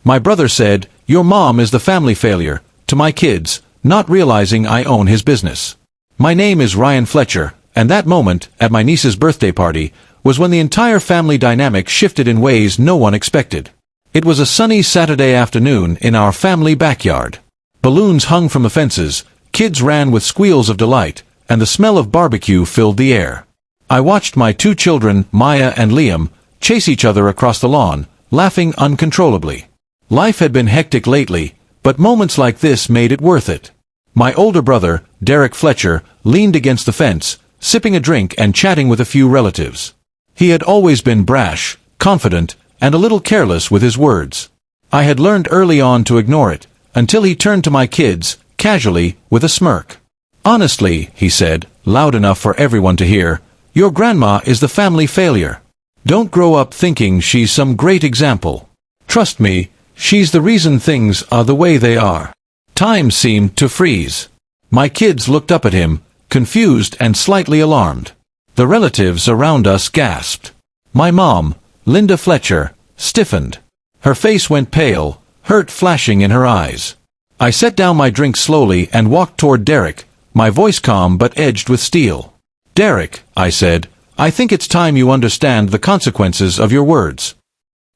My brother said, "Your mom is the family failure," to my kids, not realizing I own his business. My name is Ryan Fletcher, and that moment, at my niece's birthday party, was when the entire family dynamic shifted in ways no one expected. It was a sunny Saturday afternoon in our family backyard. Balloons hung from the fences, kids ran with squeals of delight, and the smell of barbecue filled the air. I watched my two children, Maya and Liam, chase each other across the lawn, laughing uncontrollably. Life had been hectic lately, but moments like this made it worth it. My older brother, Derek Fletcher, leaned against the fence, sipping a drink and chatting with a few relatives. He had always been brash, confident, and a little careless with his words. I had learned early on to ignore it, until he turned to my kids, casually, with a smirk. "Honestly," he said, loud enough for everyone to hear, "your grandma is the family failure. Don't grow up thinking she's some great example. Trust me, she's the reason things are the way they are." Time seemed to freeze. My kids looked up at him, confused and slightly alarmed. The relatives around us gasped. My mom, Linda Fletcher, stiffened. Her face went pale, hurt flashing in her eyes. I set down my drink slowly and walked toward Derek, my voice calm but edged with steel. "Derek," I said, "I think it's time you understand the consequences of your words."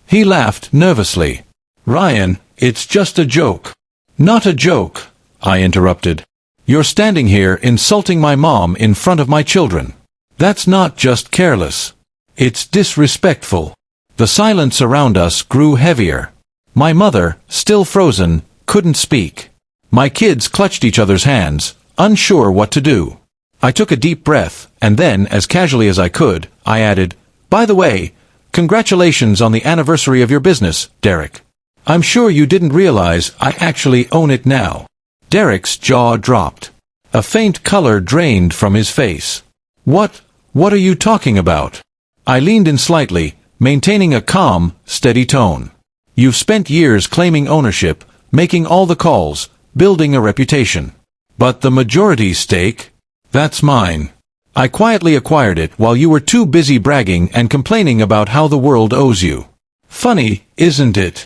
He laughed nervously. "Ryan, it's just a joke." "Not a joke," I interrupted. "You're standing here insulting my mom in front of my children. That's not just careless. It's disrespectful." The silence around us grew heavier. My mother, still frozen, couldn't speak. My kids clutched each other's hands, unsure what to do. I took a deep breath, and then, as casually as I could, I added, "By the way, congratulations on the anniversary of your business, Derek. I'm sure you didn't realize I actually own it now." Derek's jaw dropped. A faint color drained from his face. What are you talking about?" I leaned in slightly, maintaining a calm, steady tone. "You've spent years claiming ownership, making all the calls, building a reputation. But the majority stake? That's mine. I quietly acquired it while you were too busy bragging and complaining about how the world owes you. Funny, isn't it?"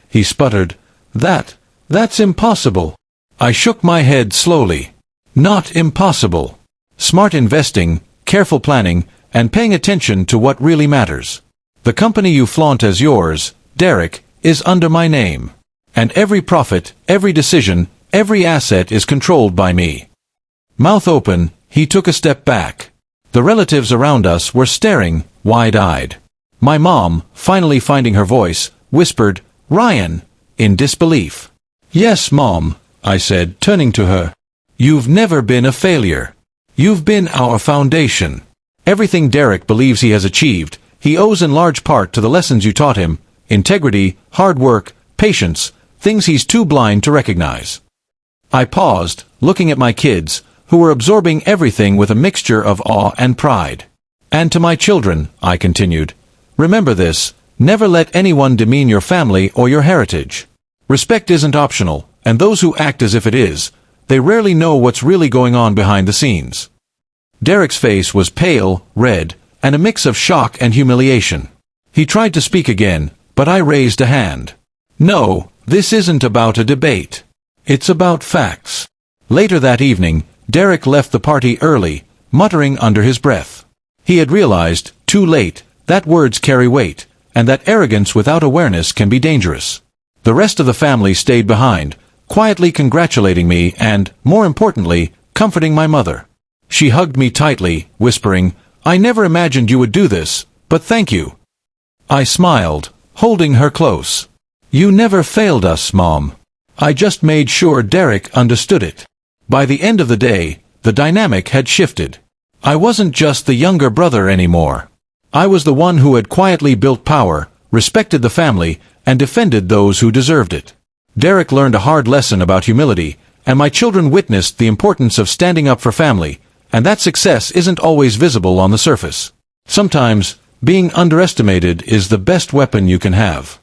He sputtered. That's impossible." I shook my head slowly. "Not impossible. Smart investing, careful planning, and paying attention to what really matters. The company you flaunt as yours, Derek, is under my name. And every profit, every decision, every asset is controlled by me." Mouth open, he took a step back. The relatives around us were staring, wide-eyed. My mom, finally finding her voice, whispered, "Ryan," in disbelief. "Yes, Mom," I said, turning to her. "You've never been a failure. You've been our foundation. Everything Derek believes he has achieved, he owes in large part to the lessons you taught him: integrity, hard work, patience, things he's too blind to recognize." I paused, looking at my kids, who were absorbing everything with a mixture of awe and pride. "And to my children," I continued, "remember this: never let anyone demean your family or your heritage. Respect isn't optional, and those who act as if it is, they rarely know what's really going on behind the scenes." Derek's face was pale, red, and a mix of shock and humiliation. He tried to speak again, but I raised a hand. "No, this isn't about a debate. It's about facts." Later that evening, Derek left the party early, muttering under his breath. He had realized, too late, that words carry weight, and that arrogance without awareness can be dangerous. The rest of the family stayed behind, quietly congratulating me and, more importantly, comforting my mother. She hugged me tightly, whispering, "I never imagined you would do this, but thank you." I smiled, holding her close. "You never failed us, Mom. I just made sure Derek understood it." By the end of the day, the dynamic had shifted. I wasn't just the younger brother anymore. I was the one who had quietly built power, respected the family, and defended those who deserved it. Derek learned a hard lesson about humility, and my children witnessed the importance of standing up for family, and that success isn't always visible on the surface. Sometimes, being underestimated is the best weapon you can have.